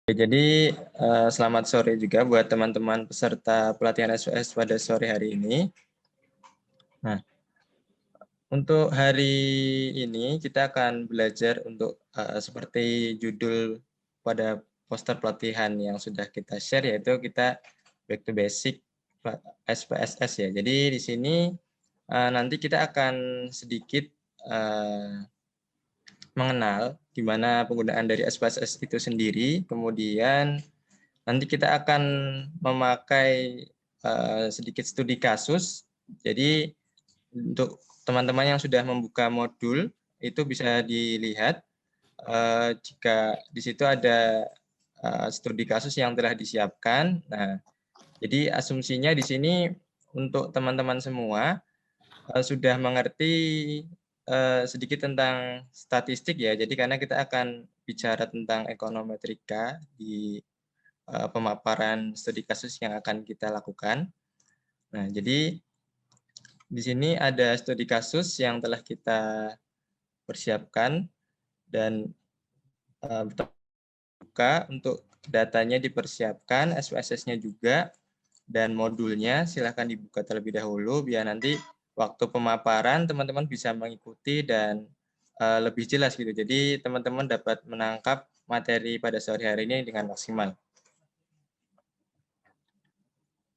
Jadi selamat sore juga buat teman-teman peserta pelatihan SOS pada sore hari ini. Nah, untuk hari ini kita akan belajar untuk seperti judul pada poster pelatihan yang sudah kita share, yaitu kita back to basic SPSS ya. Jadi di sini nanti kita akan sedikit mengenal gimana penggunaan dari SPSS itu sendiri, kemudian nanti kita akan memakai sedikit studi kasus. Jadi untuk teman-teman yang sudah membuka modul itu bisa dilihat jika di situ ada studi kasus yang telah disiapkan. Nah, jadi asumsinya di sini untuk teman-teman semua sudah mengerti sedikit tentang statistik ya. Jadi karena kita akan bicara tentang ekonometrika di pemaparan studi kasus yang akan kita lakukan. Nah, jadi di sini ada studi kasus yang telah kita persiapkan dan buka untuk datanya dipersiapkan, SPSS-nya juga, dan modulnya silahkan dibuka terlebih dahulu biar nanti waktu pemaparan teman-teman bisa mengikuti dan lebih jelas gitu. Jadi teman-teman dapat menangkap materi pada sore hari ini dengan maksimal.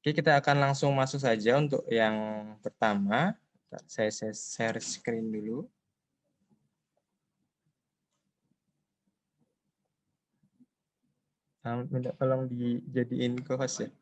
Oke, kita akan langsung masuk saja untuk yang pertama. Saya share screen dulu. Minta tolong dijadiin co-host ya.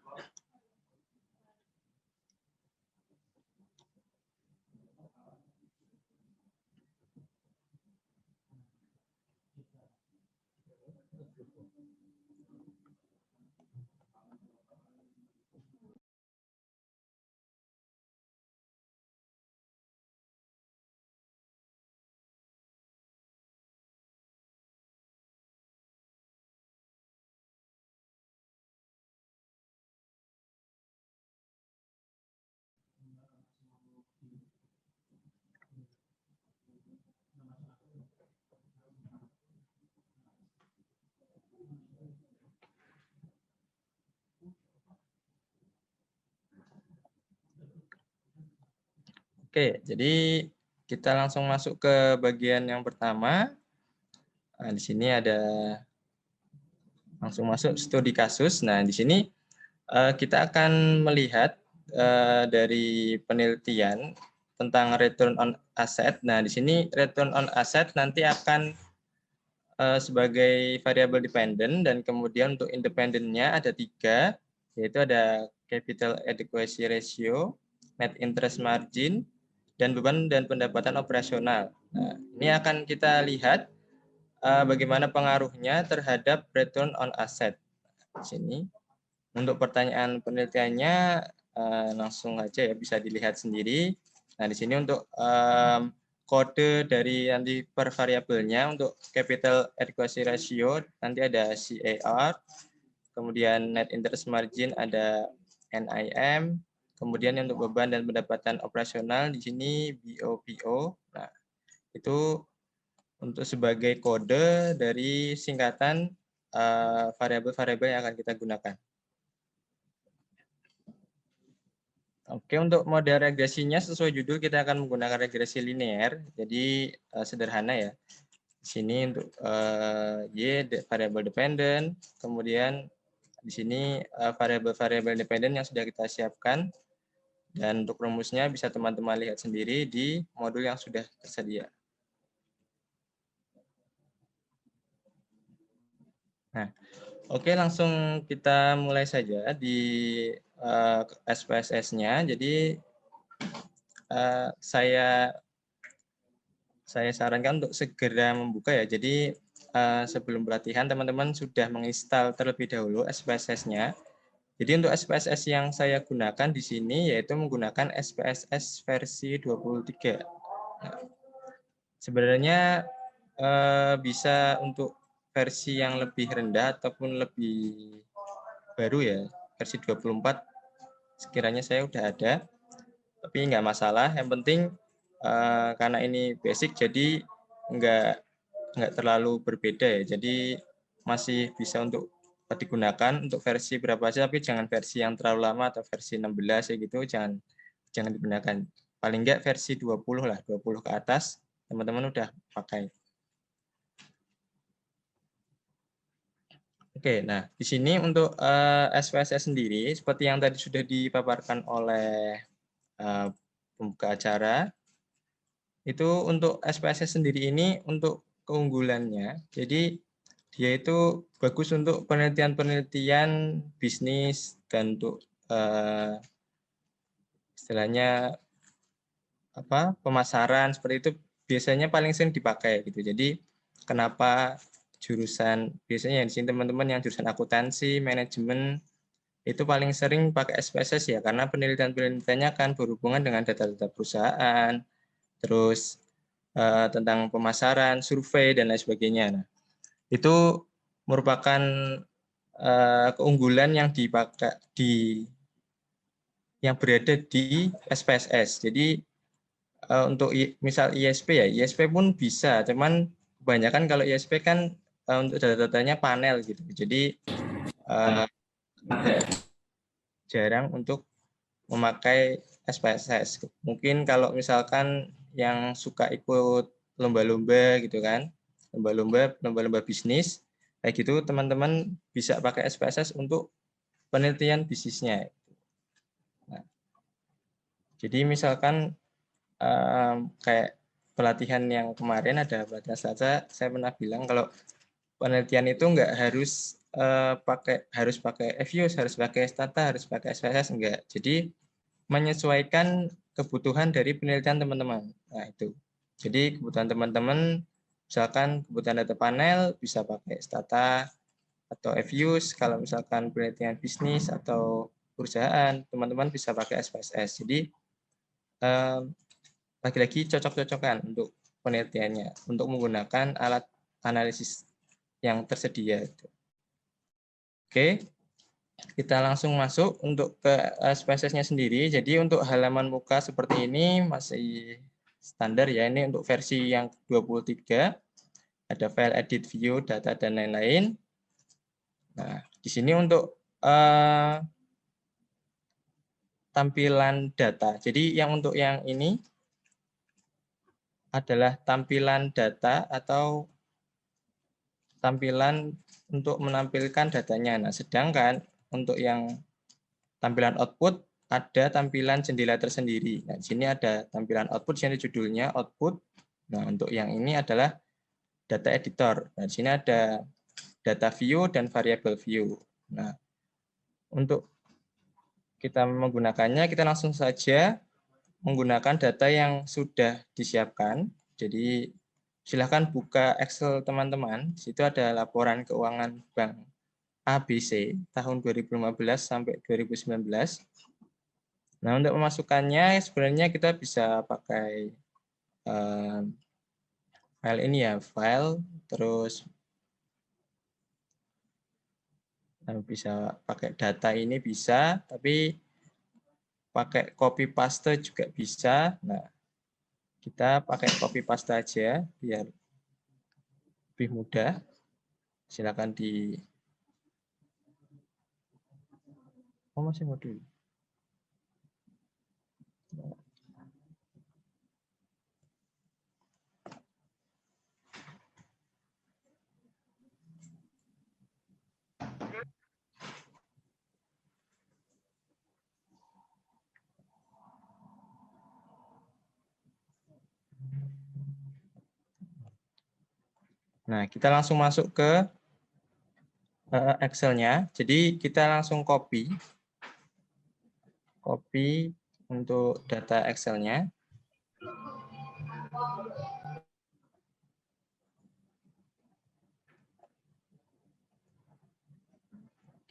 Oke, jadi kita langsung masuk ke bagian yang pertama. Nah, di sini ada langsung masuk studi kasus. Nah, di sini kita akan melihat dari penelitian tentang return on asset. Nah, di sini return on asset nanti akan sebagai variabel dependent dan kemudian untuk independennya ada 3, yaitu ada capital adequacy ratio, net interest margin, dan beban dan pendapatan operasional. Nah, ini akan kita lihat bagaimana pengaruhnya terhadap return on asset. Di sini untuk pertanyaan penelitiannya langsung aja ya bisa dilihat sendiri. Nah, di sini untuk kode dari nanti per variabelnya untuk capital adequacy ratio nanti ada CAR, kemudian net interest margin ada NIM, kemudian untuk beban dan pendapatan operasional di sini BOPO. Nah, itu untuk sebagai kode dari singkatan variabel-variabel yang akan kita gunakan. Oke, untuk model regresinya sesuai judul kita akan menggunakan regresi linear. Jadi sederhana ya. Di sini untuk Y variable dependent, kemudian di sini variabel-variabel dependent yang sudah kita siapkan, dan untuk rumusnya bisa teman-teman lihat sendiri di modul yang sudah tersedia. Nah, oke, langsung kita mulai saja di SPSS-nya. Jadi saya sarankan untuk segera membuka ya. Jadi sebelum pelatihan teman-teman sudah menginstal terlebih dahulu SPSS-nya. Jadi untuk SPSS yang saya gunakan di sini yaitu menggunakan SPSS versi 23. Nah, sebenarnya bisa untuk versi yang lebih rendah ataupun lebih baru ya, versi 24 sekiranya saya udah ada, tapi nggak masalah. Yang penting karena ini basic jadi nggak terlalu berbeda ya. Jadi masih bisa untuk digunakan untuk versi berapa aja, tapi jangan versi yang terlalu lama atau versi 16 ya gitu, jangan digunakan. Paling enggak versi 20 lah, 20 ke atas teman-teman udah pakai. Oke, nah di sini untuk SPSS sendiri seperti yang tadi sudah dipaparkan oleh pembuka acara, itu untuk SPSS sendiri ini untuk keunggulannya, jadi dia itu bagus untuk penelitian-penelitian bisnis dan untuk istilahnya pemasaran seperti itu biasanya paling sering dipakai gitu. Jadi kenapa jurusan biasanya di sini teman-teman yang jurusan akuntansi, manajemen itu paling sering pakai SPSS ya karena penelitian-penelitiannya kan berhubungan dengan data-data perusahaan, terus tentang pemasaran, survei dan lain sebagainya. Nah, itu merupakan keunggulan yang dipakai yang berada di SPSS. Jadi untuk misal ISP ya, ISP pun bisa, cuman kebanyakan kalau ISP kan untuk data-datanya panel gitu. Jadi jarang untuk memakai SPSS. Mungkin kalau misalkan yang suka ikut lomba-lomba gitu kan, lomba-lomba bisnis, kayak gitu teman-teman bisa pakai SPSS untuk penelitian bisnisnya. Nah, jadi misalkan kayak pelatihan yang kemarin ada pelatihan saya pernah bilang kalau penelitian itu nggak harus pakai FUS, harus pakai Stata, harus pakai SPSS, enggak. Jadi menyesuaikan kebutuhan dari penelitian teman-teman. Nah, itu. Jadi kebutuhan teman-teman, misalkan kebutuhan data panel bisa pakai Stata atau FUS, kalau misalkan penelitian bisnis atau perusahaan, teman-teman bisa pakai SPSS. Jadi lagi-lagi cocok-cocokan untuk penelitiannya, untuk menggunakan alat analisis yang tersedia. Oke, kita langsung masuk untuk ke SPSS-nya sendiri. Jadi untuk halaman muka seperti ini masih standar ya. Ini untuk versi yang 23, ada file edit view, data, dan lain-lain. Nah, di sini untuk tampilan data. Jadi yang untuk yang ini adalah tampilan data atau tampilan untuk menampilkan datanya. Nah, sedangkan untuk yang tampilan output ada tampilan jendela tersendiri. Nah, di sini ada tampilan output, sini judulnya output. Nah, untuk yang ini adalah data editor. Nah, di sini ada data view dan variable view. Nah, untuk kita menggunakannya, kita langsung saja menggunakan data yang sudah disiapkan. Jadi silahkan buka Excel teman-teman. Di situ ada laporan keuangan bank ABC tahun 2015 sampai 2019. Nah, untuk memasukkannya sebenarnya kita bisa pakai file ini ya, file, terus bisa pakai data ini bisa, tapi pakai copy paste juga bisa. Nah, kita pakai copy paste aja biar lebih mudah. Silakan di masih modul. Nah, kita langsung masuk ke Excel-nya. Jadi kita langsung copy untuk data Excel-nya.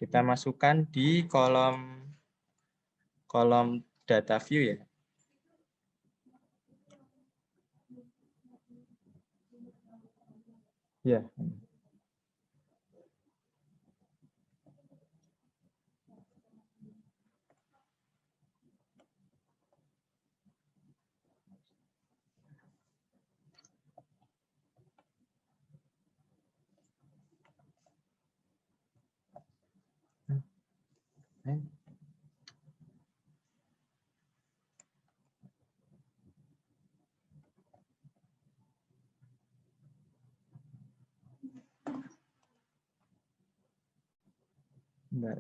Kita masukkan di kolom data view ya. Ya. Bentar,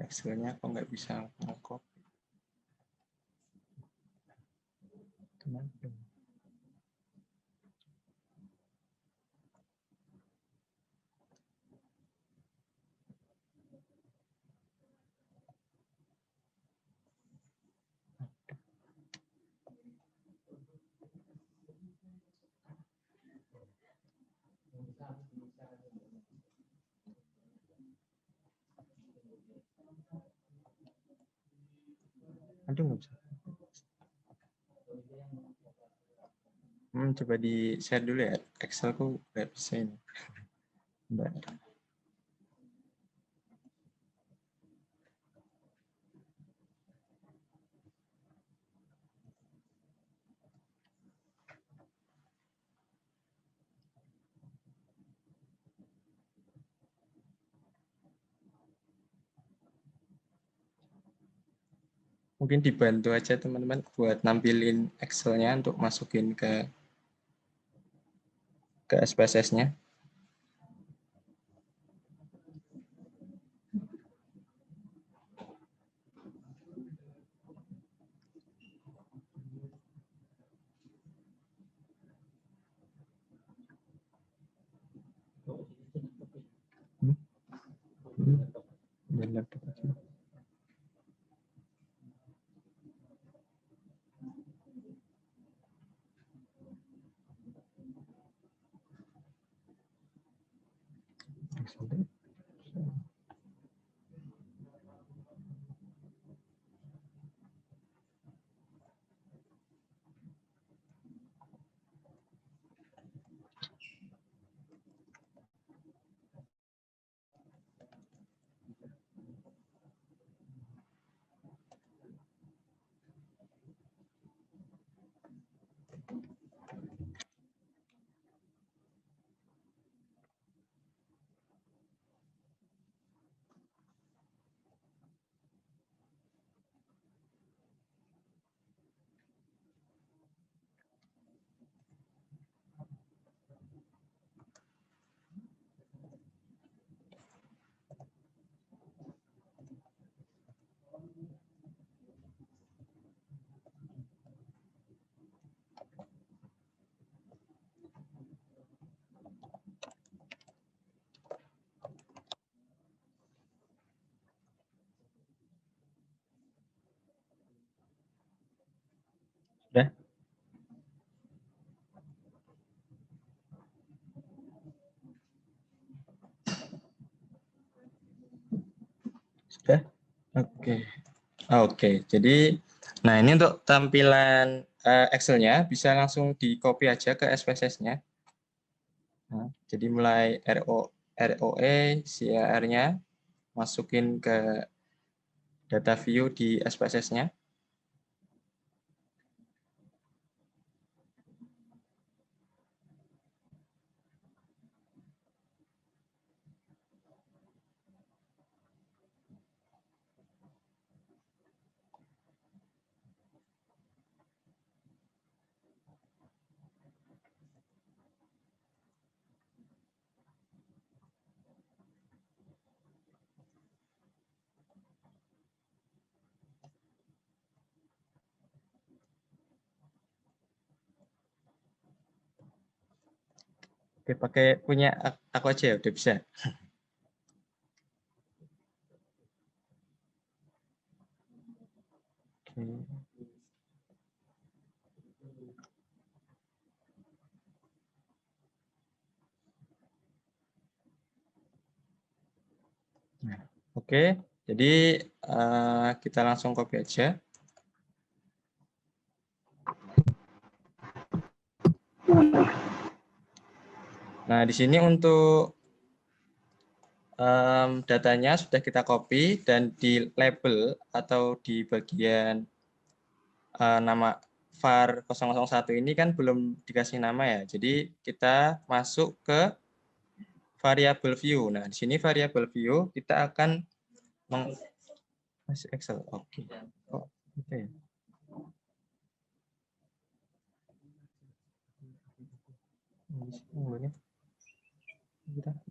Excel-nya kok nggak bisa nge-copy. Kenapa? Aduh, nggak bisa. Coba di share dulu ya. Excelku nggak bisa ini. Bentar. Mungkin dibantu aja teman-teman buat nampilin Excel-nya untuk masukin ke SPSS-nya. Sudah? Sudah? Oke. Oke, jadi nah ini untuk tampilan Excel-nya bisa langsung di copy aja ke SPSS-nya. Nah, jadi mulai ROE, CAR-nya masukin ke data view di SPSS-nya. Oke, pakai punya aku aja ya, udah bisa. Oke. Nah, oke, jadi kita langsung copy aja. Nah, di sini untuk datanya sudah kita copy dan di label atau di bagian nama var 001 ini kan belum dikasih nama ya. Jadi kita masuk ke variable view. Nah, di sini variable view kita akan Masih Excel. Oke. Oh, oke.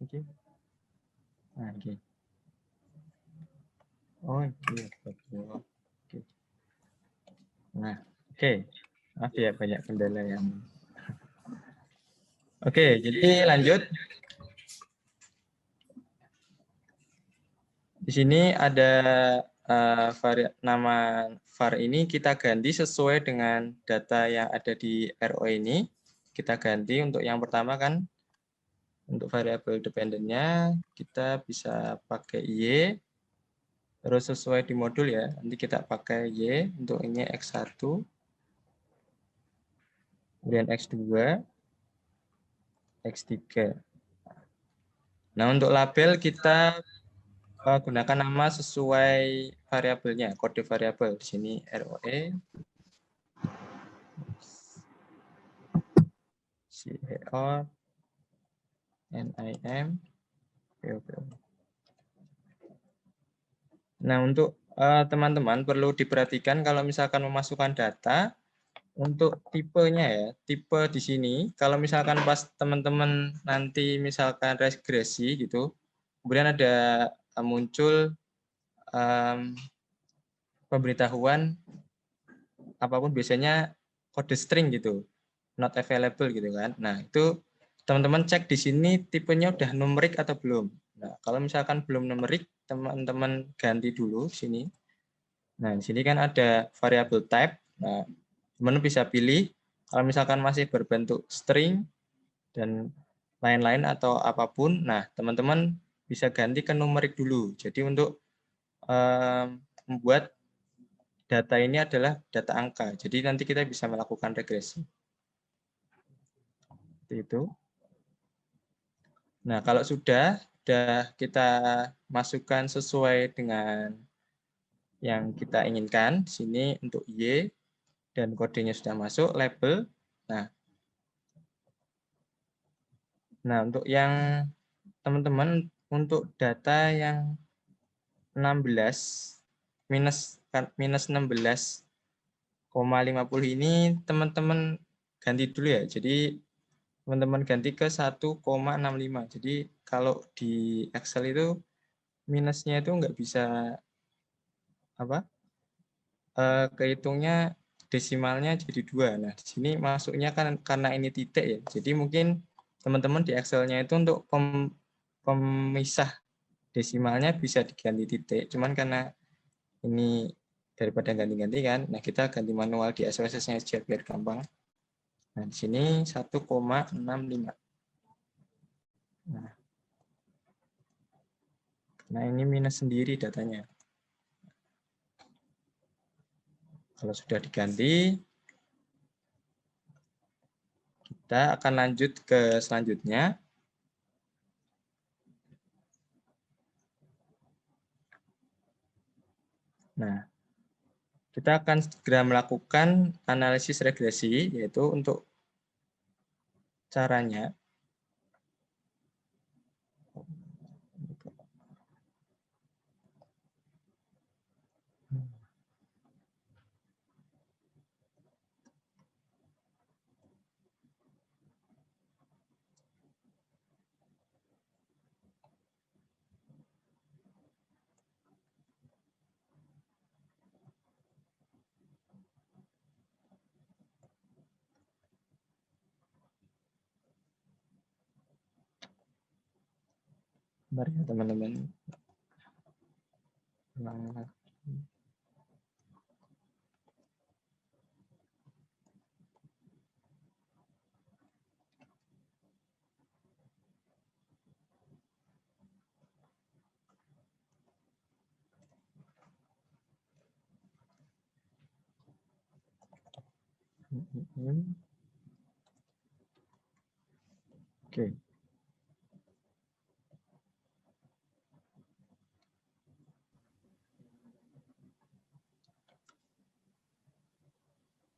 Oke. Nah, oke. Oh, iya. Oke. Nah, oke. Maaf ya banyak kendala yang. Oke, jadi lanjut. Di sini ada nama var ini kita ganti sesuai dengan data yang ada di RO ini. Kita ganti untuk yang pertama kan, untuk variabel dependennya kita bisa pakai Y, terus sesuai di modul ya, nanti kita pakai Y, untuk ini X1, kemudian X2, X3. Nah, untuk label kita gunakan nama sesuai variabelnya, kode variabel. Di sini ROE, CER, NIM, POPO. Nah, untuk teman-teman perlu diperhatikan kalau misalkan memasukkan data, untuk tipenya ya, tipe di sini, kalau misalkan pas teman-teman nanti misalkan regresi gitu, kemudian ada muncul pemberitahuan apapun biasanya kode string gitu, not available gitu kan. Nah, itu teman-teman cek di sini tipenya udah numerik atau belum. Nah, kalau misalkan belum numerik, teman-teman ganti dulu sini. Nah, di sini kan ada variable type. Nah, teman-teman bisa pilih kalau misalkan masih berbentuk string dan lain-lain atau apapun. Nah, teman-teman bisa ganti ke numerik dulu. Jadi untuk membuat data ini adalah data angka. Jadi nanti kita bisa melakukan regresi. Seperti itu. Nah, kalau sudah kita masukkan sesuai dengan yang kita inginkan, di sini untuk Y dan kodenya sudah masuk, label. Nah, untuk yang teman-teman untuk data yang 16 minus 16,50 ini teman-teman ganti dulu ya. Jadi teman-teman ganti ke 1,65. Jadi kalau di Excel itu minusnya itu nggak bisa apa? Kehitungnya desimalnya jadi 2. Nah, di sini masuknya kan karena ini titik ya. Jadi mungkin teman-teman di Excel-nya itu untuk pemisah desimalnya bisa diganti titik. Cuman karena ini daripada ganti-ganti kan, nah kita ganti manual di SPSS-nya aja biar gampang. Nah, di sini 1,65. Nah, ini minus sendiri datanya. Kalau sudah diganti, kita akan lanjut ke selanjutnya. Nah, kita akan segera melakukan analisis regresi, yaitu untuk caranya. Mari ya teman-teman. Oke.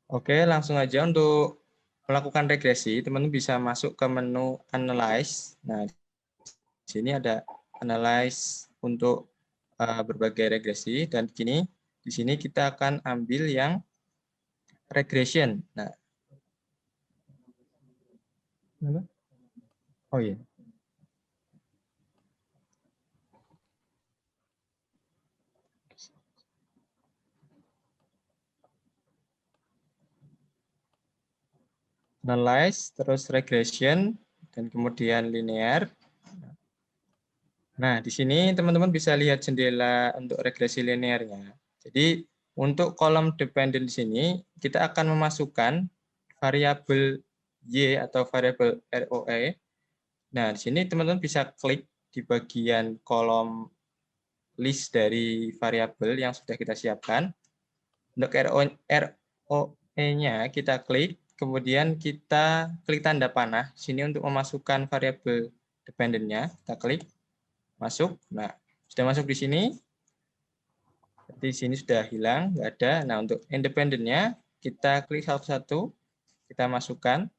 Oke, langsung aja untuk melakukan regresi, teman-teman bisa masuk ke menu Analyze. Nah, di sini ada Analyze untuk berbagai regresi, dan di sini kita akan ambil yang regression. Nah, oh iya. Analyze, terus regression, dan kemudian linear. Nah, di sini teman-teman bisa lihat jendela untuk regresi linearnya. Jadi, untuk kolom dependent di sini, kita akan memasukkan variabel Y atau variabel ROE. Nah, di sini teman-teman bisa klik di bagian kolom list dari variabel yang sudah kita siapkan. Untuk ROE-nya kita klik, kemudian kita klik tanda panah sini untuk memasukkan variabel dependent-nya. Kita klik, masuk. Nah, sudah masuk di sini. Di sini sudah hilang, nggak ada. Nah, untuk independen-nya kita klik satu-satu, kita masukkan.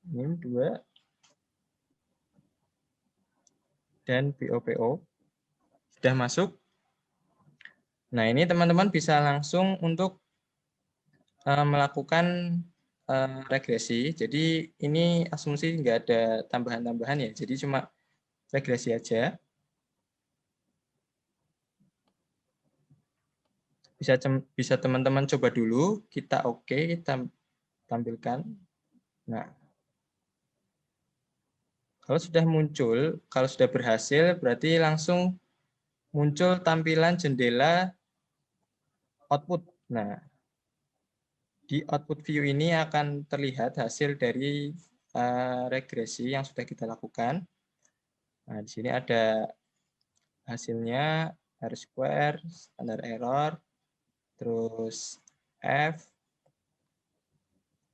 Ini 2 dan POPO sudah masuk. Nah, ini teman-teman bisa langsung untuk melakukan regresi. Jadi ini asumsi nggak ada tambahan-tambahan ya. Jadi cuma regresi aja. Bisa teman-teman coba dulu. Kita oke, kita tampilkan. Nah, kalau sudah muncul, kalau sudah berhasil, berarti langsung muncul tampilan jendela output. Nah, di output view ini akan terlihat hasil dari regresi yang sudah kita lakukan. Nah, di sini ada hasilnya R square, standar error, terus F,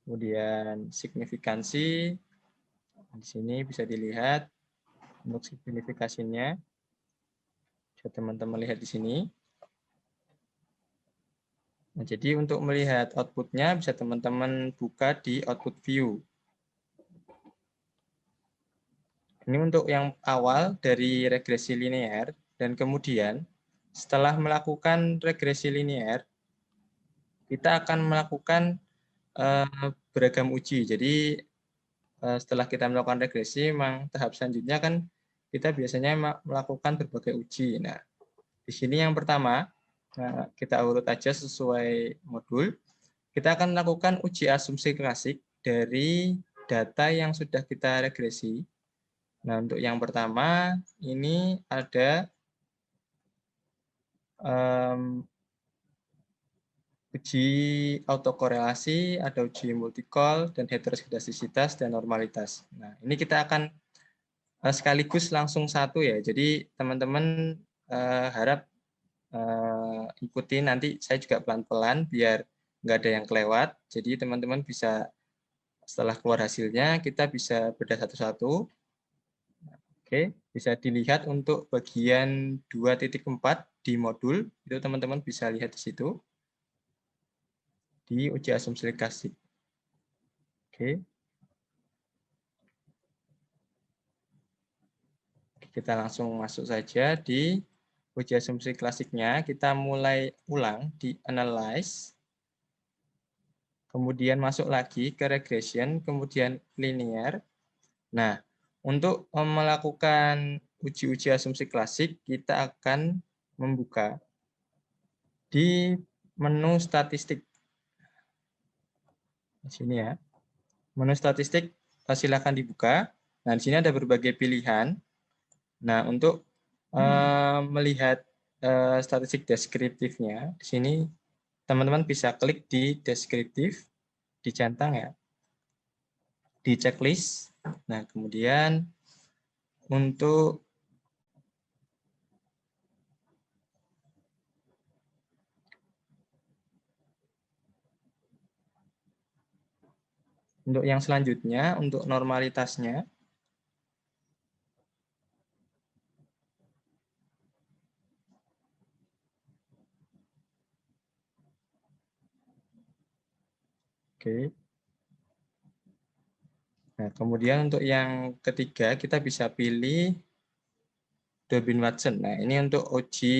kemudian signifikansi. Di sini bisa dilihat untuk signifikasinya. Bisa teman-teman lihat di sini. Nah, jadi untuk melihat outputnya bisa teman-teman buka di output view. Ini untuk yang awal dari regresi linear, dan kemudian setelah melakukan regresi linear, kita akan melakukan beragam uji. Jadi setelah kita melakukan regresi, memang tahap selanjutnya kan kita biasanya melakukan berbagai uji. Nah, di sini yang pertama, kita urut aja sesuai modul. Kita akan melakukan uji asumsi klasik dari data yang sudah kita regresi. Nah, untuk yang pertama, ini ada uji autokorelasi, ada uji multicol, dan heteroskedastisitas dan normalitas. Nah, ini kita akan sekaligus langsung satu ya. Jadi teman-teman harap ikuti, nanti saya juga pelan-pelan biar nggak ada yang kelewat. Jadi teman-teman bisa setelah keluar hasilnya kita bisa bedah satu-satu. Oke, bisa dilihat untuk bagian 2.4 di modul, itu teman-teman bisa lihat di situ, di uji asumsi klasik. Oke. Kita langsung masuk saja di uji asumsi klasiknya. Kita mulai ulang di analyze, kemudian masuk lagi ke regression, kemudian linear. Nah, untuk melakukan uji-uji asumsi klasik, kita akan membuka di menu statistik. Di sini ya. Menu statistik silakan dibuka. Nah, di sini ada berbagai pilihan. Nah, untuk melihat statistik deskriptifnya, di sini teman-teman bisa klik di deskriptif, dicentang ya, di checklist. Nah, kemudian untuk yang selanjutnya, untuk normalitasnya, oke. Nah, kemudian untuk yang ketiga, kita bisa pilih Durbin-Watson. Nah, ini untuk uji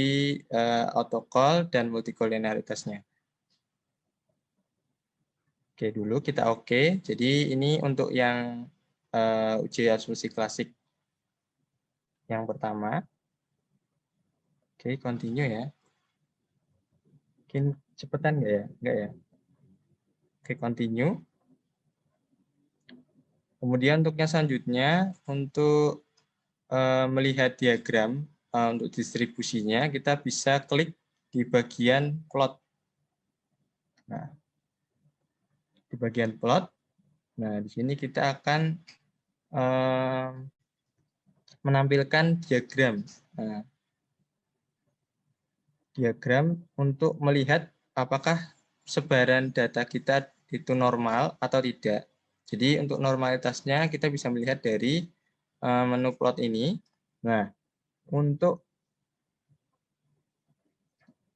autocall dan multicollinearitasnya. Oke, dulu kita oke. Jadi ini untuk yang uji asumsi klasik yang pertama. Oke, continue ya. Mungkin cepetan nggak ya? Nggak ya? Oke, continue. Kemudian untuk yang selanjutnya, untuk melihat diagram untuk distribusinya, kita bisa klik di bagian plot. Nah, di bagian plot, nah di sini kita akan menampilkan diagram. Nah, diagram untuk melihat apakah sebaran data kita itu normal atau tidak. Jadi untuk normalitasnya kita bisa melihat dari menu plot ini. Nah, untuk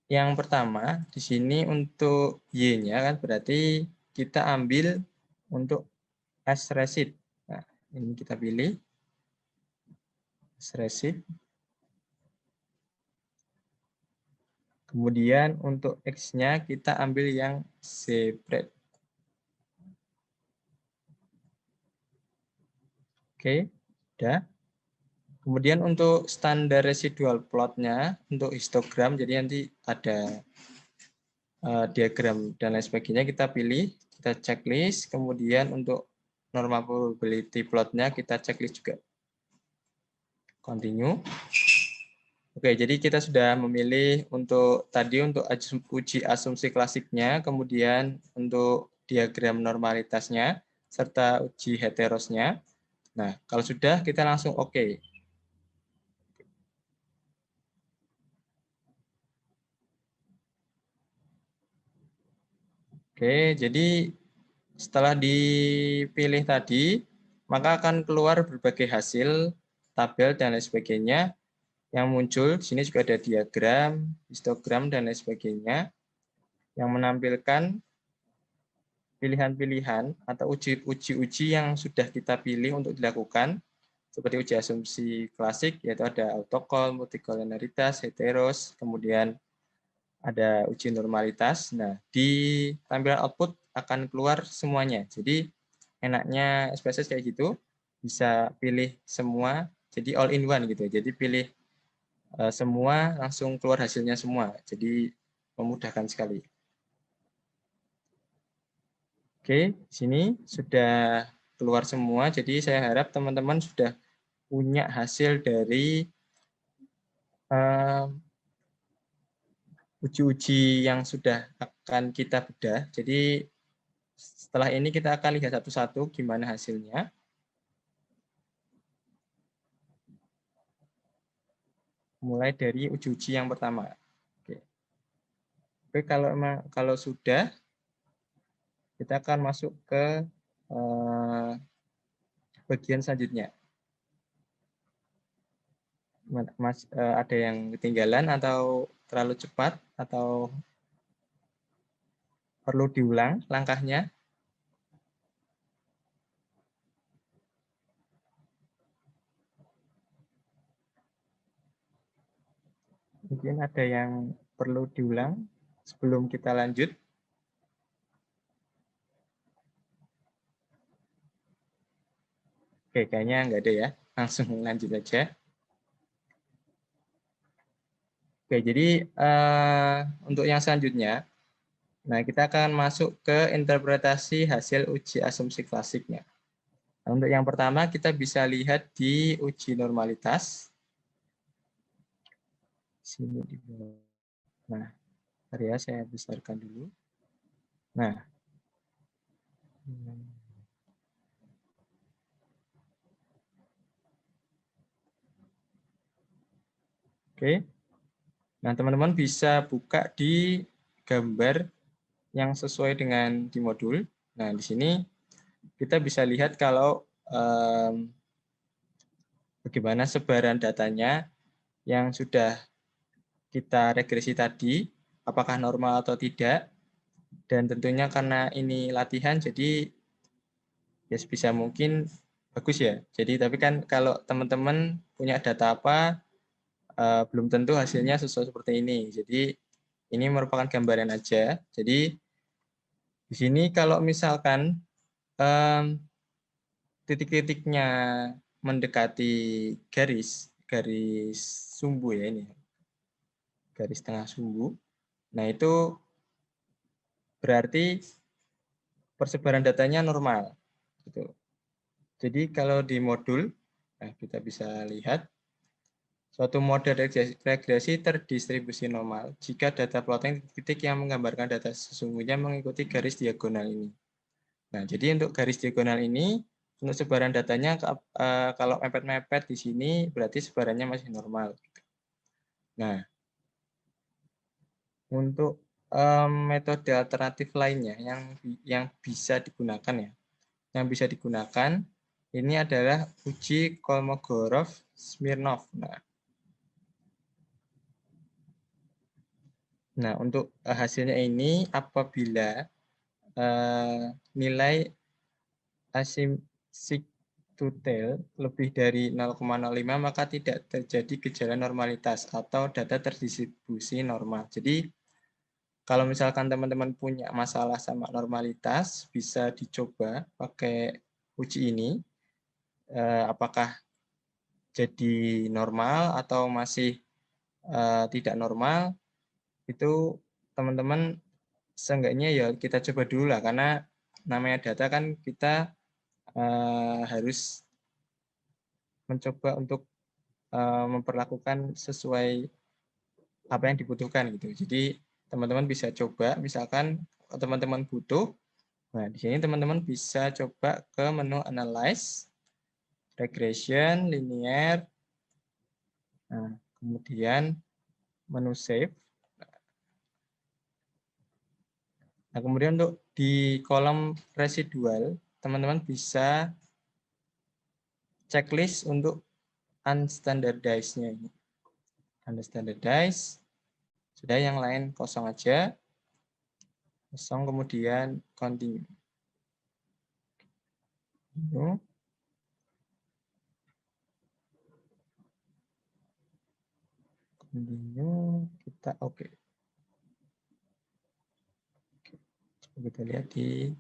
yang pertama di sini untuk Y-nya kan berarti kita ambil untuk as receipt. Nah, ini kita pilih as receipt. Kemudian untuk X-nya kita ambil yang separate. Oke, udah. Kemudian untuk standar residual plotnya untuk histogram, jadi nanti ada diagram dan lain sebagainya, kita pilih, kita checklist. Kemudian untuk normal probability plotnya kita checklist juga. Continue. Oke, jadi kita sudah memilih untuk tadi untuk uji asumsi klasiknya, kemudian untuk diagram normalitasnya, serta uji heterosnya. Nah, kalau sudah kita langsung oke. Oke, jadi setelah dipilih tadi, maka akan keluar berbagai hasil, tabel, dan lain sebagainya yang muncul. Di sini juga ada diagram, histogram, dan lain sebagainya yang menampilkan pilihan-pilihan atau uji-uji yang sudah kita pilih untuk dilakukan, seperti uji asumsi klasik, yaitu ada autocall, multicollinearitas, heteros, kemudian ada uji normalitas. Nah, di tampilan output akan keluar semuanya. Jadi enaknya SPSS kayak gitu, bisa pilih semua, jadi all in one gitu. Jadi pilih semua, langsung keluar hasilnya semua. Jadi memudahkan sekali. Oke, di sini sudah keluar semua. Jadi saya harap teman-teman sudah punya hasil dari uji-uji yang sudah akan kita bedah. Jadi setelah ini kita akan lihat satu-satu gimana hasilnya. Mulai dari uji-uji yang pertama. Oke. Oke, kalau sudah, kita akan masuk ke bagian selanjutnya. Mas, ada yang ketinggalan atau terlalu cepat atau perlu diulang langkahnya? Mungkin ada yang perlu diulang sebelum kita lanjut. Oke, kayaknya nggak ada ya. Langsung lanjut aja. Oke, jadi untuk yang selanjutnya, nah kita akan masuk ke interpretasi hasil uji asumsi klasiknya. Nah, untuk yang pertama kita bisa lihat di uji normalitas. Sini di bawah. Nah, bentar ya saya besarkan dulu. Nah, oke. Nah, teman-teman bisa buka di gambar yang sesuai dengan di modul. Nah, di sini kita bisa lihat kalau bagaimana sebaran datanya yang sudah kita regresi tadi, apakah normal atau tidak. Dan tentunya karena ini latihan, jadi ya sebisa mungkin bagus ya. Jadi tapi kan kalau teman-teman punya data apa, belum tentu hasilnya sesuai seperti ini. Jadi ini merupakan gambaran aja. Jadi di sini kalau misalkan titik-titiknya mendekati garis sumbu ya ini, garis tengah sumbu. Nah itu berarti persebaran datanya normal. Gitu. Jadi kalau di modul, nah kita bisa lihat suatu model regresi terdistribusi normal jika data plotting titik yang menggambarkan data sesungguhnya mengikuti garis diagonal ini. Nah, jadi untuk garis diagonal ini, untuk sebaran datanya kalau mepet-mepet di sini berarti sebarannya masih normal. Nah, untuk metode alternatif lainnya yang bisa digunakan ya, yang bisa digunakan ini adalah uji Kolmogorov-Smirnov. Nah, untuk hasilnya ini apabila nilai asymptotel lebih dari 0,05 maka tidak terjadi gejala normalitas atau data terdistribusi normal. Jadi kalau misalkan teman-teman punya masalah sama normalitas, bisa dicoba pakai uji ini. Apakah jadi normal atau masih tidak normal, itu teman-teman seenggaknya ya kita coba dulu lah, karena namanya data kan kita harus mencoba untuk memperlakukan sesuai apa yang dibutuhkan gitu. Jadi teman-teman bisa coba, misalkan teman-teman butuh, nah di sini teman-teman bisa coba ke menu Analyze, Regression, Linear, nah, kemudian menu Save. Nah kemudian untuk di kolom residual, teman-teman bisa checklist untuk unstandardized-nya ini. Unstandardized, sudah yang lain kosong aja. Kosong kemudian continue. Continue, kita oke. Coba kita lihat di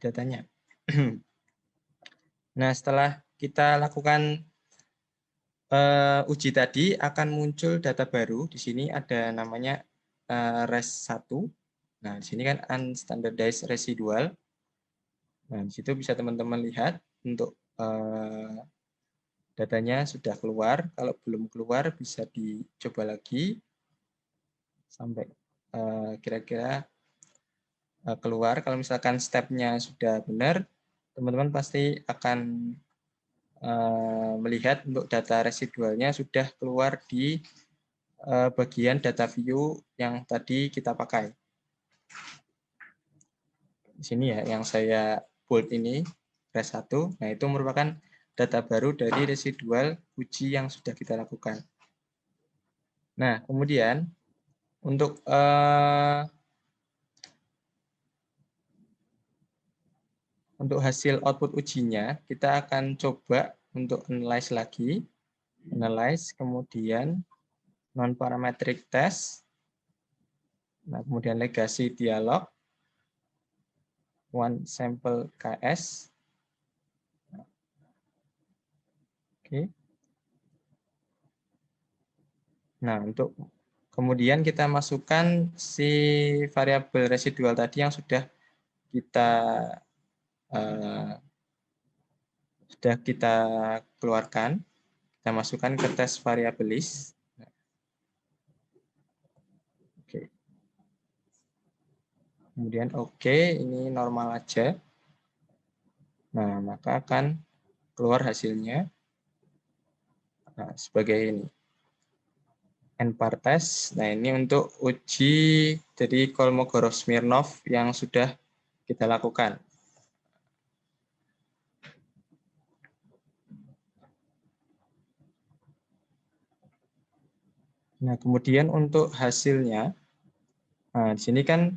datanya. Nah, setelah kita lakukan uji tadi akan muncul data baru. Di sini ada namanya res 1. Nah, di sini kan unstandardized residual. Nah, di situ bisa teman-teman lihat untuk datanya sudah keluar. Kalau belum keluar bisa dicoba lagi sampai kira-kira keluar. Kalau misalkan stepnya sudah benar, teman-teman pasti akan melihat untuk data residualnya sudah keluar di bagian data view yang tadi kita pakai. Di sini ya, yang saya bold ini, res 1, nah itu merupakan data baru dari residual uji yang sudah kita lakukan. Nah, kemudian untuk hasil output ujinya, kita akan coba untuk analyze lagi. Analyze, kemudian non-parametric test, nah, kemudian legacy dialog, one sample KS. Oke. Nah, untuk kemudian kita masukkan si variabel residual tadi yang sudah kita keluarkan. Kita masukkan ke tes variabilis. Oke. Kemudian oke, ini normal aja. Nah, maka akan keluar hasilnya sebagai ini. NPAR test. Nah, ini untuk uji dari Kolmogorov-Smirnov yang sudah kita lakukan. Nah, kemudian untuk hasilnya, nah, di sini kan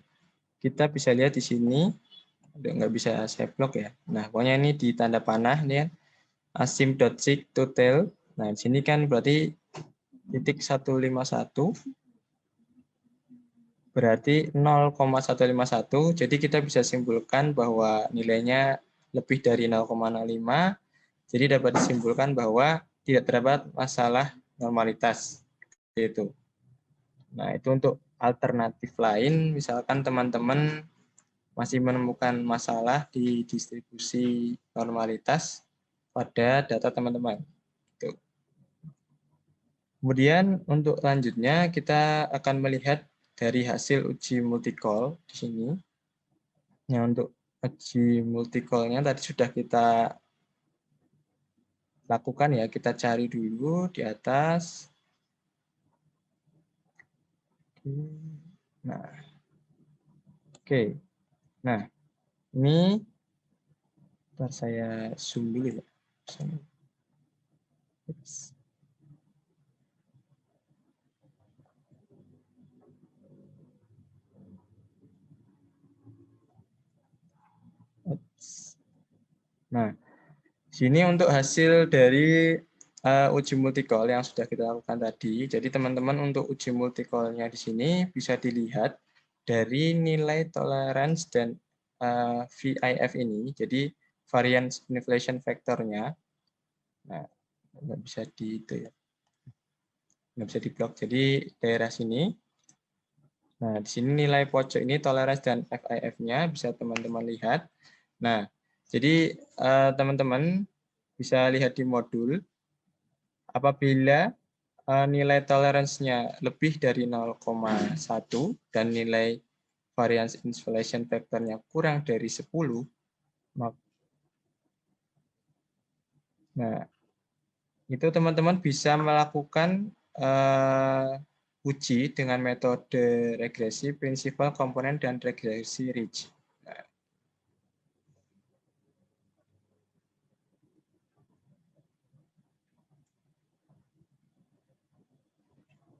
kita bisa lihat di sini, nggak bisa saya blok ya. Nah, pokoknya ini di tanda panah, nih asymptotic total. Nah, di sini kan berarti titik 151 berarti 0,151. Jadi kita bisa simpulkan bahwa nilainya lebih dari 0,05. Jadi dapat disimpulkan bahwa tidak terdapat masalah normalitas. Itu. Nah, itu untuk alternatif lain, misalkan teman-teman masih menemukan masalah di distribusi normalitas pada data teman-teman. Kemudian untuk lanjutnya kita akan melihat dari hasil uji multicall di sini. Nah, untuk uji multicall-nya tadi sudah kita lakukan ya, kita cari dulu di atas. Nah, oke. Nah, ini ntar saya zoom dulu ya. Nah, sini untuk hasil dari uji multicall yang sudah kita lakukan tadi. Jadi teman-teman untuk uji multicall-nya di sini bisa dilihat dari nilai tolerance dan VIF ini. Jadi variance inflation factor-nya. Nah, nggak bisa di itu ya. Nggak bisa diblok. Jadi daerah sini. Nah, di sini nilai pojok ini tolerance dan FIF-nya bisa teman-teman lihat. Nah, jadi teman-teman bisa lihat di modul apabila nilai toleransinya lebih dari 0,1 dan nilai variance inflation factor-nya kurang dari 10, nah itu teman-teman bisa melakukan uji dengan metode regresi prinsipal komponen dan regresi Ridge.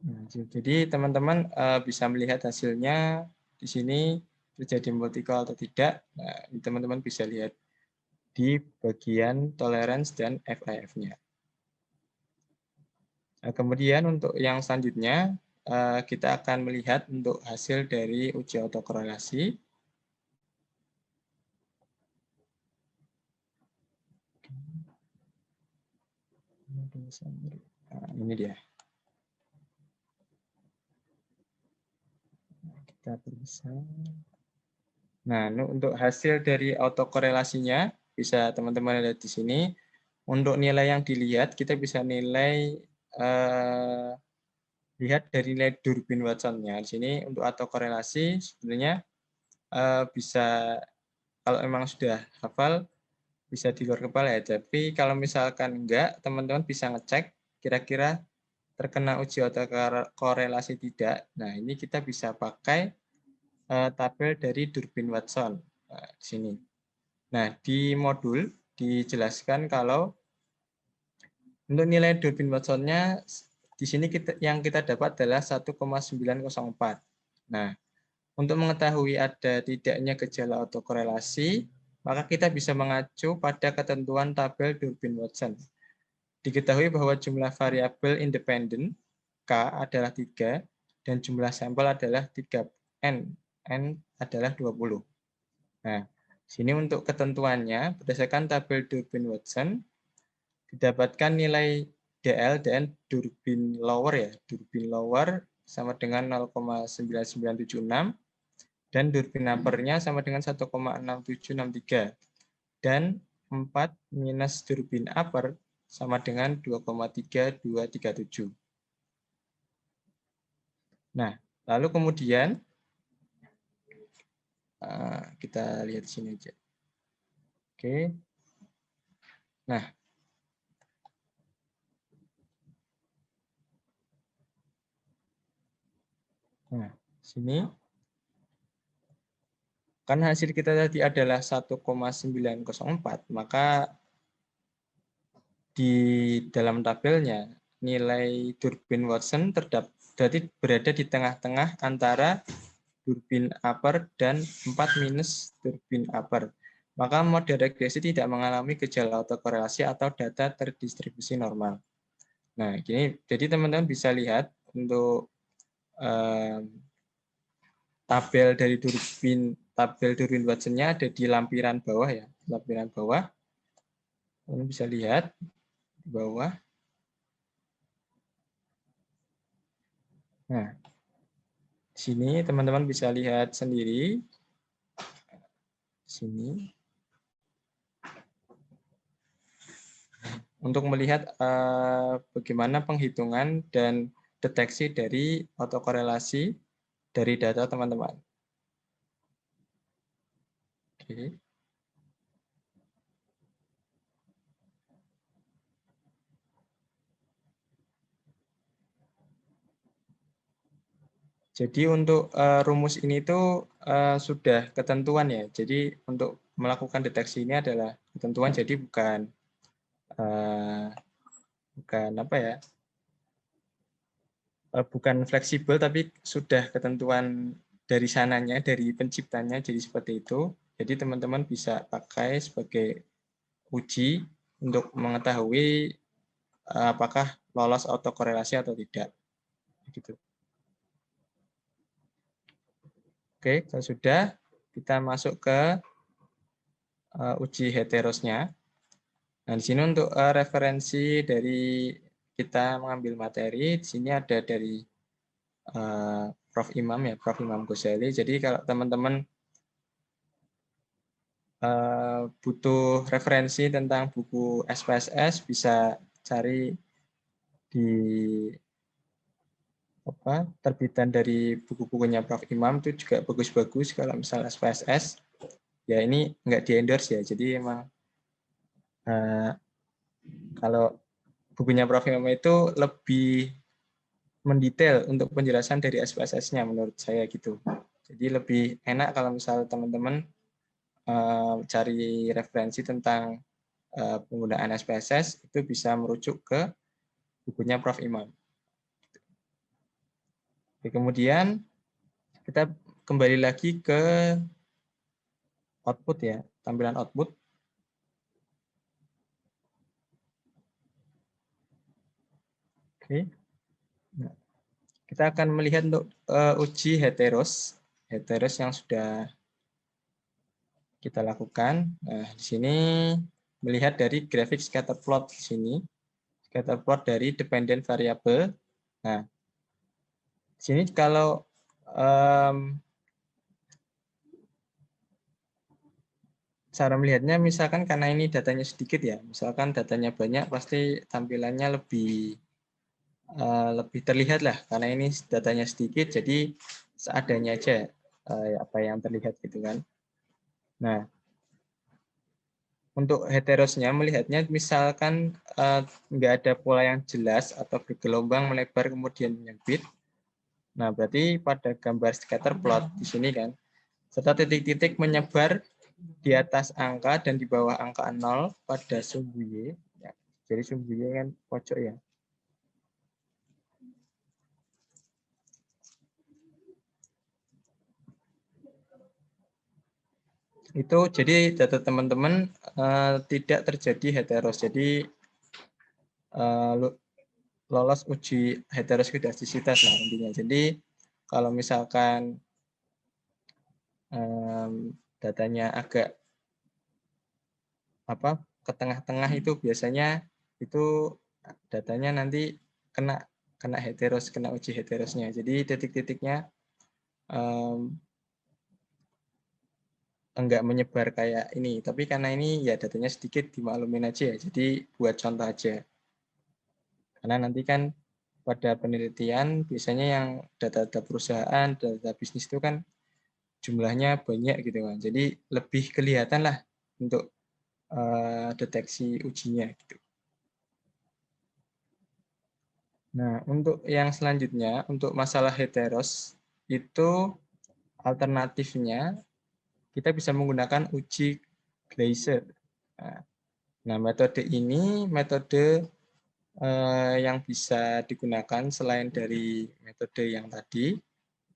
Nah, jadi teman-teman bisa melihat hasilnya di sini terjadi multicall atau tidak. Nah, teman-teman bisa lihat di bagian tolerance dan FIF-nya. Nah, kemudian untuk yang selanjutnya kita akan melihat untuk hasil dari uji autokorelasi. Nah, ini dia. Kita bisa. Nah, untuk hasil dari autokorelasinya bisa teman-teman lihat di sini. Untuk nilai yang dilihat kita bisa nilai lihat dari nilai Durbin Watson-nya. Di sini untuk autokorelasi sebenarnya bisa kalau memang sudah hafal bisa di luar kepala ya. Tapi kalau misalkan enggak, teman-teman bisa ngecek kira-kira terkena uji autokorelasi tidak. Nah, ini kita bisa pakai tabel dari Durbin Watson. Nah, di sini. Nah, di modul dijelaskan kalau untuk nilai Durbin Watson-nya di sini yang kita dapat adalah 1,904. Nah, untuk mengetahui ada tidaknya gejala autokorelasi, maka kita bisa mengacu pada ketentuan tabel Durbin-Watson. Diketahui bahwa jumlah variabel independen K adalah 3 dan jumlah sampel adalah 3N. N adalah 20. Nah, sini untuk ketentuannya berdasarkan tabel Durbin-Watson didapatkan nilai DL dan Durbin lower ya. Durbin lower sama dengan 0,9976 dan Durbin upper-nya sama dengan 1,6763 dan 4 minus Durbin upper sama dengan 2,3237. Nah, lalu kemudian kita lihat sini aja. Oke. Nah, sini kan hasil kita tadi adalah 1,904, maka di dalam tabelnya nilai Durbin Watson berada di tengah-tengah antara Durbin upper dan 4 minus Durbin upper. Maka model regresi tidak mengalami gejala autokorelasi atau data terdistribusi normal. Nah, gini, jadi teman-teman bisa lihat untuk tabel Durbin Watson-nya ada di lampiran bawah ya, lampiran bawah. Teman bisa lihat di bawah. Nah, di sini teman-teman bisa lihat sendiri. Di sini. Untuk melihat bagaimana penghitungan dan deteksi dari autokorelasi dari data teman-teman. Oke. Jadi untuk rumus ini tuh sudah ketentuan ya. Jadi untuk melakukan deteksi ini adalah ketentuan. Jadi uh, bukan apa ya, bukan fleksibel, tapi sudah ketentuan dari sananya, dari penciptanya. Jadi seperti itu. Jadi teman-teman bisa pakai sebagai uji untuk mengetahui apakah lolos autokorelasi atau tidak. Gitu. Oke, kalau sudah, kita masuk ke uji heterosnya. Nah, di sini untuk referensi dari kita mengambil materi, di sini ada dari Prof. Imam ya, Prof. Imam Ghazali. Jadi kalau teman-teman butuh referensi tentang buku SPSS, bisa cari di terbitan dari buku-bukunya Prof. Imam itu juga bagus-bagus kalau misal SPSS. Ya ini nggak di-endorse ya, jadi emang kalau bukunya Prof. Imam itu lebih mendetail untuk penjelasan dari SPSS-nya menurut saya gitu. Jadi lebih enak kalau misal teman-teman cari referensi tentang penggunaan SPSS itu bisa merujuk ke bukunya Prof. Imam. Oke, kemudian kita kembali lagi ke output ya, tampilan output. Oke. Nah, kita akan melihat untuk uji heteros yang sudah kita lakukan. Nah, di sini melihat dari grafik scatter plot di sini. Scatter plot dari dependent variable. Nah, di sini kalau cara melihatnya misalkan karena ini datanya sedikit ya, misalkan datanya banyak pasti tampilannya lebih terlihat lah, karena ini datanya sedikit jadi seadanya aja apa yang terlihat gitu kan. Nah, untuk heterosnya melihatnya misalkan nggak ada pola yang jelas atau bergelombang melebar kemudian menyempit. Nah, berarti pada gambar scatter plot di sini kan, serta titik-titik menyebar di atas angka dan di bawah angka 0 pada sumbu Y. Ya, jadi sumbu Y kan pojok ya. Itu jadi data teman-teman tidak terjadi heteros. Jadi lolos uji heteroskedastisitas lah intinya. Jadi kalau misalkan datanya agak ke tengah-tengah itu biasanya itu datanya nanti kena heteros, kena uji heterosnya. Jadi titik-titiknya enggak menyebar kayak ini, tapi karena ini ya datanya sedikit dimaklumin aja ya. Jadi buat contoh aja. Karena nanti kan pada penelitian biasanya yang data-data perusahaan, data bisnis itu kan jumlahnya banyak gitu kan. Jadi lebih kelihatan lah untuk deteksi ujinya gitu. Nah, untuk yang selanjutnya, untuk masalah heteros, itu alternatifnya kita bisa menggunakan uji Gleiser. Nah, metode ini metode yang bisa digunakan selain dari metode yang tadi.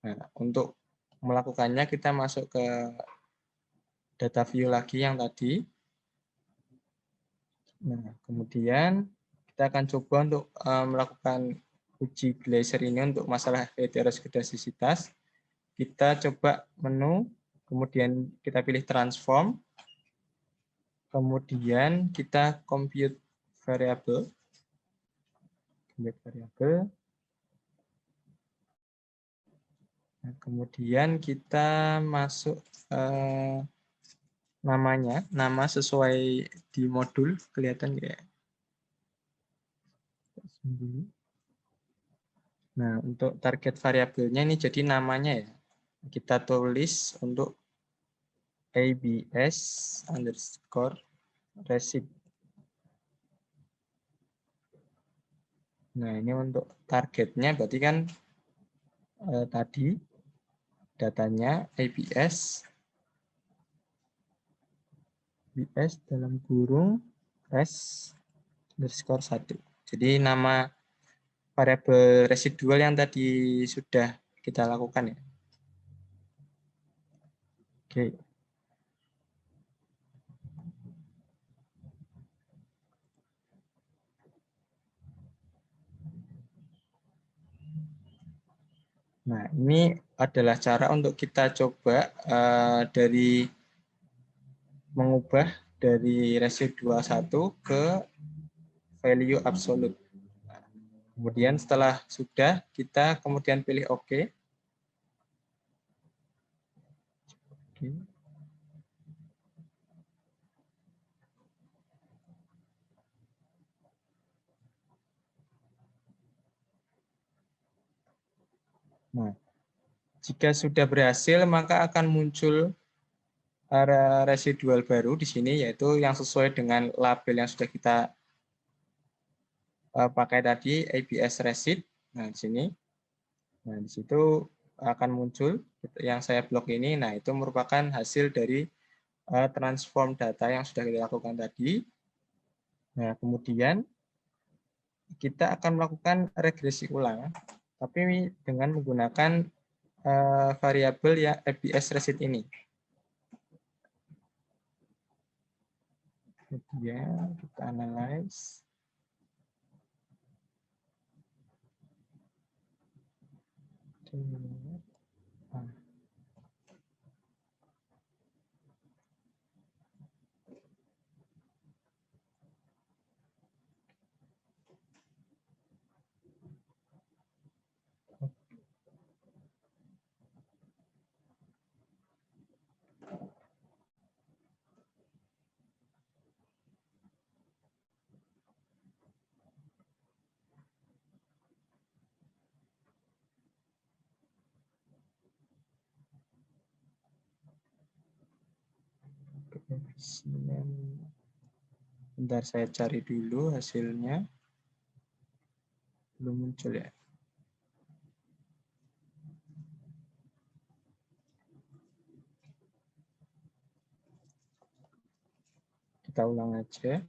Nah, untuk melakukannya kita masuk ke data view lagi yang tadi. Nah, kemudian kita akan coba untuk melakukan uji Glaser ini untuk masalah heteroskedastisitas. Kita coba menu, kemudian kita pilih transform, kemudian kita compute variable. Nah, kemudian kita masuk namanya, nama sesuai di modul, kelihatan ya. Nah, untuk target variabelnya ini jadi namanya ya. Kita tulis untuk ABS_receipt. Nah, ini untuk targetnya berarti kan tadi datanya ABS dalam kurung res_1. Jadi nama variabel residual yang tadi sudah kita lakukan ya. Oke. Nah, ini adalah cara untuk kita coba dari mengubah dari residual 1 ke value absolute. Nah, kemudian setelah sudah, kita kemudian pilih OK. Nah, jika sudah berhasil, maka akan muncul residual baru di sini, yaitu yang sesuai dengan label yang sudah kita pakai tadi, ABS receipt. Nah, di sini. Nah, di situ akan muncul yang saya blok ini. Nah, itu merupakan hasil dari transform data yang sudah kita lakukan tadi. Nah, kemudian kita akan melakukan regresi ulang, tapi dengan menggunakan variabel ya ABS receipt ini. Kemudian kita analyze. Bentar, saya cari dulu hasilnya. Belum muncul ya. Kita ulang aja.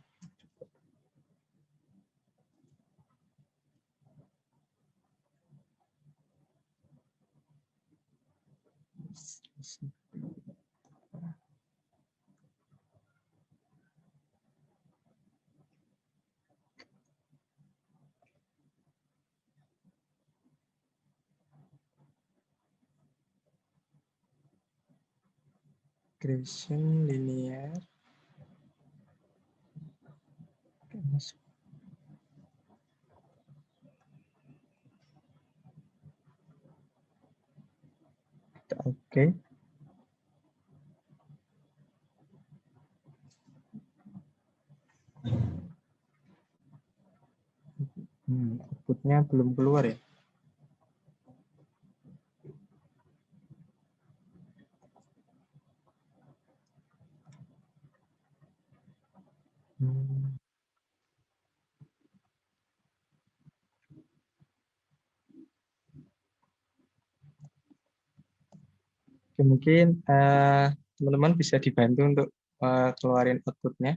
Regression linear. Oke. Outputnya belum keluar ya. Mungkin teman-teman bisa dibantu untuk keluarin outputnya.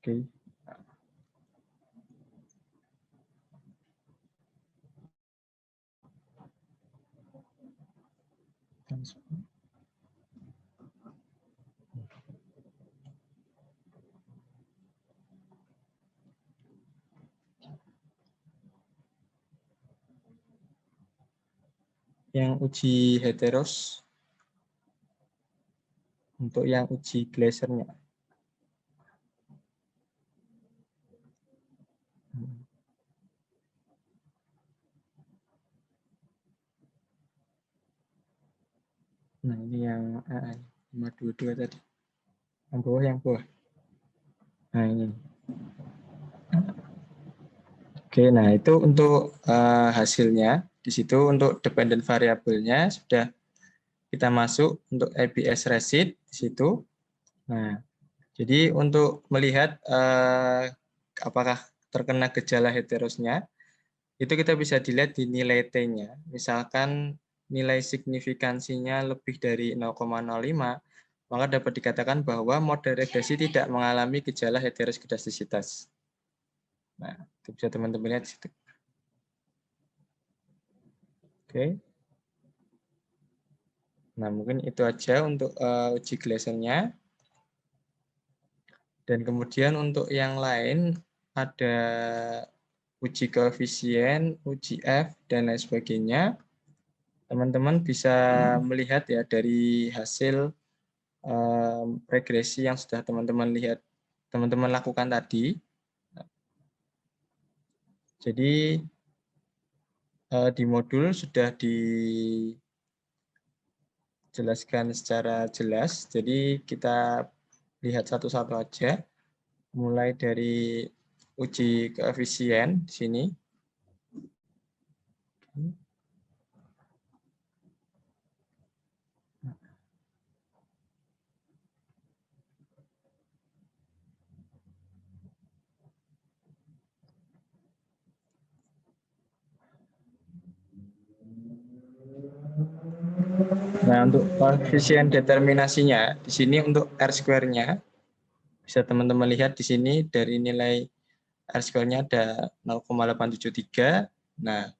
Oke. Yang uji heteros, untuk yang uji Glaser-nya. Nah, ini yang 522 tadi. Yang bawah. Nah, ini. Oke, nah itu untuk hasilnya. Di situ untuk dependent variabelnya sudah kita masuk untuk ABS receipt di situ. Nah, jadi untuk melihat apakah terkena gejala heterosnya, itu kita bisa dilihat di nilai T-nya. Misalkan nilai signifikansinya lebih dari 0,05, maka dapat dikatakan bahwa model regresi tidak mengalami gejala heteroskedastisitas. Nah, itu bisa teman-teman lihat di situ. Oke. Nah, mungkin itu aja untuk uji Glaser-nya. Dan kemudian untuk yang lain ada uji koefisien, uji F, dan lain sebagainya. Teman-teman bisa melihat ya dari hasil regresi yang sudah teman-teman lakukan tadi. Jadi di modul sudah dijelaskan secara jelas. Jadi kita lihat satu-satu aja. Mulai dari uji koefisien di sini. Nah, untuk koefisien determinasinya, di sini untuk R-square-nya, bisa teman-teman lihat di sini dari nilai R-square-nya ada 0,873. Nah,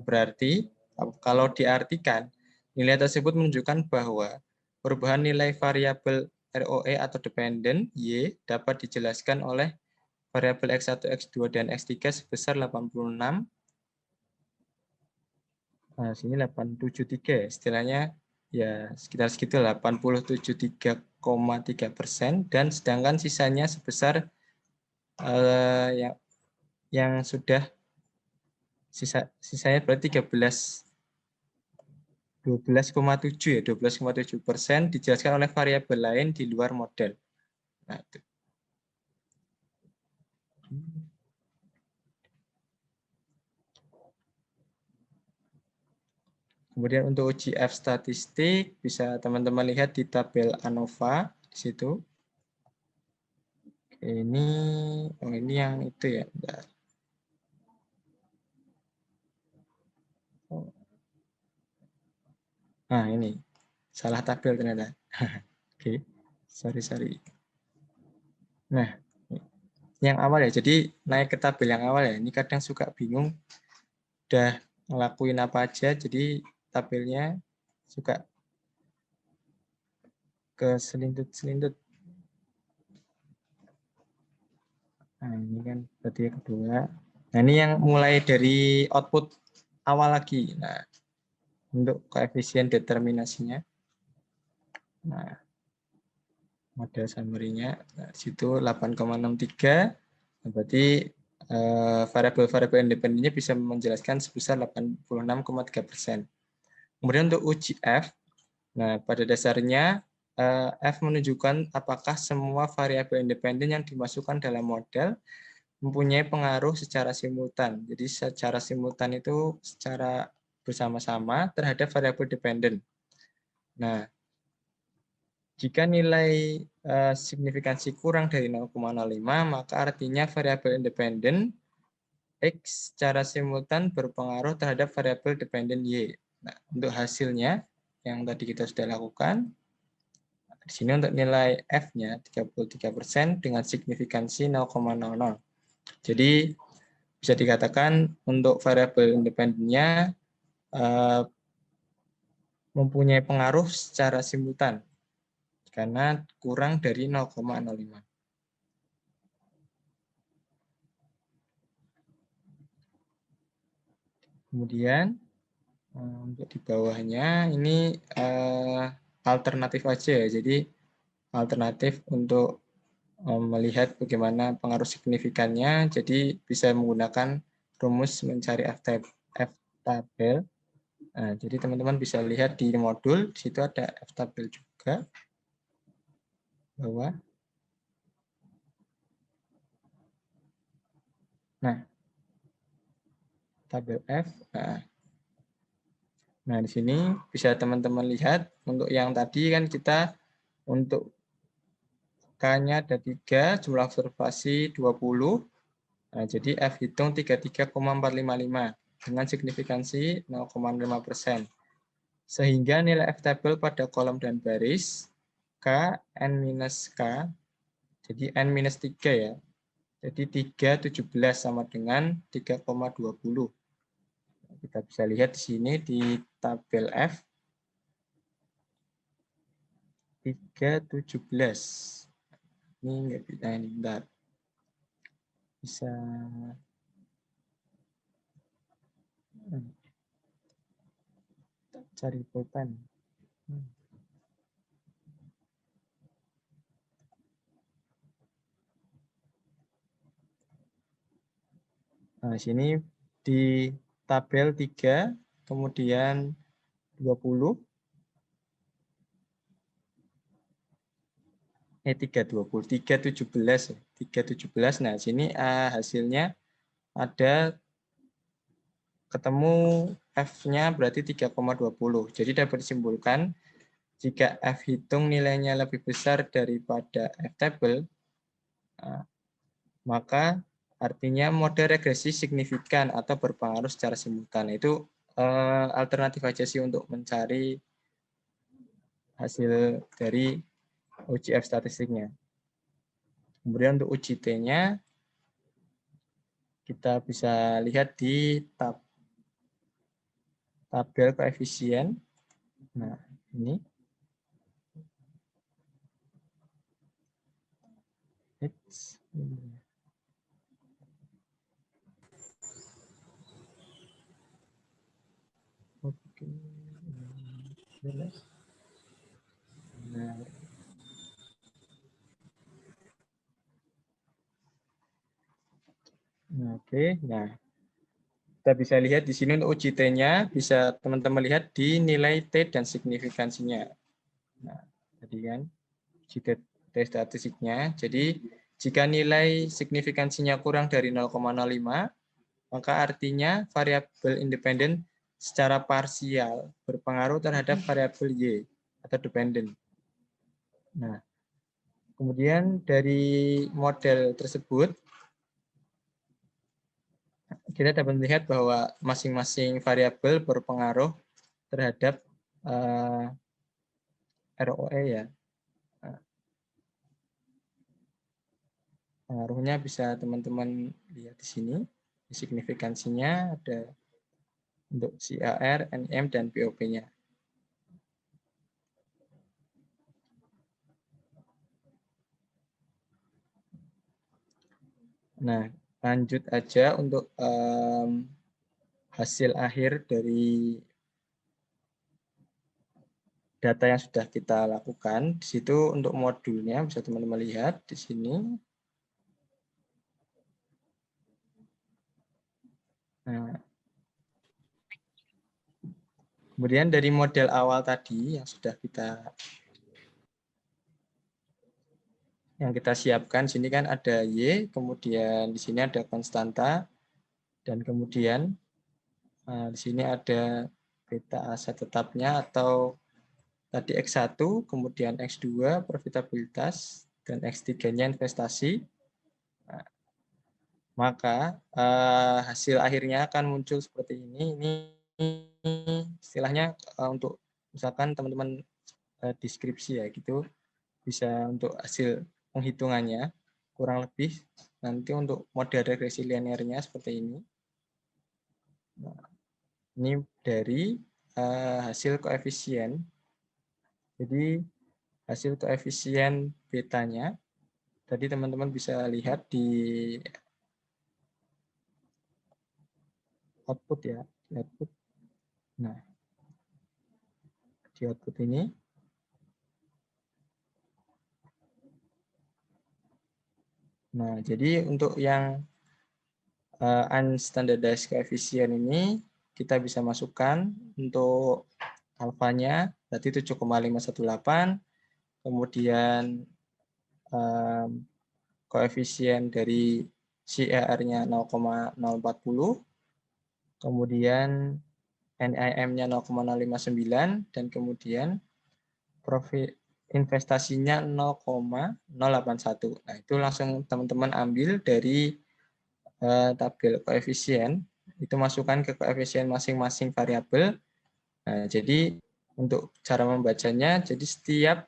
berarti kalau diartikan, nilai tersebut menunjukkan bahwa perubahan nilai variabel ROE atau dependent Y dapat dijelaskan oleh variabel X1, X2, dan X3 sebesar 86. Nah, sini 873, istilahnya ya sekitar segitu 87,3%, dan sedangkan sisanya sebesar yang sudah sisanya berarti 12,7 ya, 12,7% dijelaskan oleh variabel lain di luar model. Nah, itu. Kemudian untuk uji F statistik bisa teman-teman lihat di tabel ANOVA di situ. Ini yang itu ya. Nah, ini salah tabel ternyata. Oke, sorry. Nah, yang awal ya. Jadi naik ke tabel yang awal ya. Ini kadang suka bingung. Udah ngelakuin apa aja, jadi tabelnya suka ke selindut-selindut. Nah, ini kan berarti kedua. Nah, ini yang mulai dari output awal lagi. Nah, untuk koefisien determinasinya. Nah, model summary-nya. Nah, di situ 8,63. Nah, berarti variabel-variabel independennya bisa menjelaskan sebesar 86,3%. Kemudian untuk uji F, nah pada dasarnya F menunjukkan apakah semua variabel independen yang dimasukkan dalam model mempunyai pengaruh secara simultan. Jadi secara simultan itu secara bersama-sama terhadap variabel dependen. Nah, jika nilai signifikansi kurang dari 0,05, maka artinya variabel independen X secara simultan berpengaruh terhadap variabel dependen Y. Nah, untuk hasilnya yang tadi kita sudah lakukan, Di sini untuk nilai F-nya 33% dengan signifikansi 0,00. Jadi bisa dikatakan untuk variabel independennya mempunyai pengaruh secara simultan karena kurang dari 0,05. Kemudian untuk di bawahnya ini alternatif aja ya. Jadi alternatif untuk melihat bagaimana pengaruh signifikannya. Jadi bisa menggunakan rumus mencari F-tabel. Nah, jadi teman-teman bisa lihat di modul, di situ ada F-tabel juga. Bawah. Nah, tabel F. Nah, di sini bisa teman-teman lihat untuk yang tadi kan kita untuk K-nya ada 3, jumlah observasi 20. Nah, jadi F hitung 33,455 dengan signifikansi 0,5%. Sehingga nilai F-tabel pada kolom dan baris K, N-K, jadi N-3 ya. Jadi 3,17 sama dengan 3,20. Kita bisa lihat di sini di tabel F 3,17. Ini nggak bisa, ini bentar. Bisa cari pulpen. Nah, sini di tabel 3, kemudian 20, 3,17. 3,17. Nah, sini hasilnya ada ketemu F-nya berarti 3,20. Jadi dapat disimpulkan jika F hitung nilainya lebih besar daripada F-tabel, maka artinya mode regresi signifikan atau berpengaruh secara simultan. Itu alternatif aja sih untuk mencari hasil dari uji F statistiknya. Kemudian untuk uji T-nya kita bisa lihat di tabel koefisien. Nah, ini. Oke. Nah, oke. Nah, kita bisa lihat di sini untuk uji T-nya, bisa teman-teman lihat di nilai T dan signifikansinya. Nah, tadi kan uji T statistiknya. Jadi, jika nilai signifikansinya kurang dari 0,05, maka artinya variabel independen secara parsial berpengaruh terhadap variabel Y atau dependen. Nah, kemudian dari model tersebut, kita dapat melihat bahwa masing-masing variabel berpengaruh terhadap ROE ya. Nah, pengaruhnya bisa teman-teman lihat di sini. Signifikansinya ada untuk CAR, NM, dan POP-nya. Nah, lanjut aja untuk hasil akhir dari data yang sudah kita lakukan. Di situ untuk modulnya bisa teman-teman lihat di sini. Nah, kemudian dari model awal tadi yang sudah kita siapkan, sini kan ada Y, kemudian di sini ada konstanta, dan kemudian di sini ada beta aset tetapnya atau tadi X1, kemudian X2 profitabilitas, dan X3-nya investasi. Nah, maka hasil akhirnya akan muncul seperti ini. Ini istilahnya untuk misalkan teman-teman deskripsi ya gitu. bisa untuk hasil penghitungannya, kurang lebih nanti untuk model regresi linearnya seperti ini. Nah, ini dari hasil koefisien. Jadi hasil koefisien betanya, tadi teman-teman bisa lihat di output ya, di output. Nah, di output ini. Nah, jadi untuk yang unstandardized coefficient ini kita bisa masukkan untuk alfanya berarti 7,518, kemudian koefisien dari CER-nya 0,040, kemudian NIM-nya 0,059, dan kemudian profit investasinya 0,081. Nah, itu langsung teman-teman ambil dari tabel koefisien, itu masukkan ke koefisien masing-masing variabel. Nah, jadi untuk cara membacanya, jadi setiap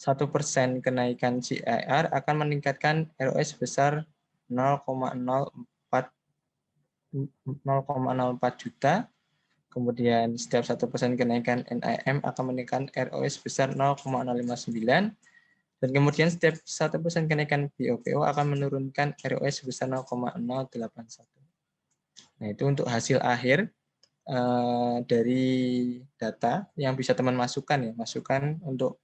1% kenaikan CIR akan meningkatkan ROE sebesar 0,04 juta. Kemudian setiap 1% kenaikan NIM akan meningkatkan ROE sebesar 0,059. Dan kemudian setiap 1% kenaikan BOPO akan menurunkan ROE sebesar 0,081. Nah, itu untuk hasil akhir dari data yang bisa teman masukkan ya, masukkan untuk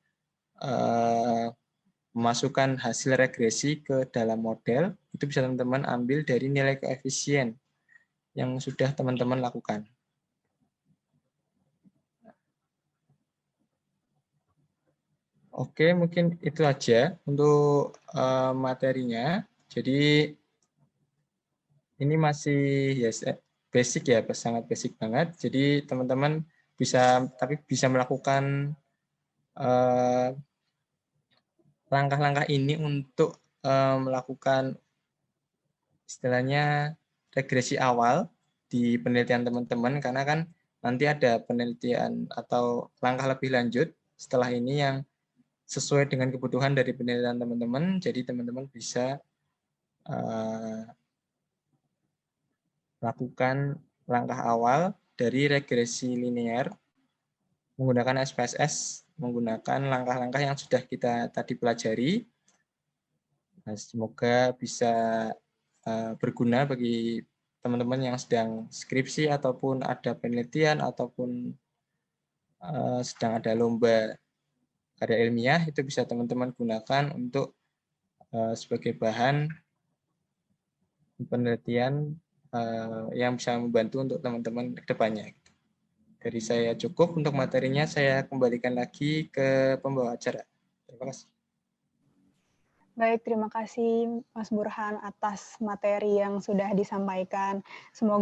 memasukkan hasil regresi ke dalam model, itu bisa teman-teman ambil dari nilai koefisien yang sudah teman-teman lakukan. Oke, mungkin itu aja untuk materinya. Jadi ini masih ya basic ya, sangat basic banget. Jadi teman-teman bisa melakukan langkah-langkah ini untuk melakukan istilahnya regresi awal di penelitian teman-teman, karena kan nanti ada penelitian atau langkah lebih lanjut setelah ini yang sesuai dengan kebutuhan dari penelitian teman-teman. Jadi teman-teman bisa lakukan langkah awal dari regresi linear menggunakan SPSS, menggunakan langkah-langkah yang sudah kita tadi pelajari. Nah, semoga bisa berguna bagi teman-teman yang sedang skripsi ataupun ada penelitian ataupun sedang ada lomba karya ilmiah, itu bisa teman-teman gunakan untuk sebagai bahan penelitian yang bisa membantu untuk teman-teman ke depannya. Dari saya cukup untuk materinya, saya kembalikan lagi ke pembawa acara. Terima kasih. Baik, terima kasih Mas Burhan atas materi yang sudah disampaikan. Semoga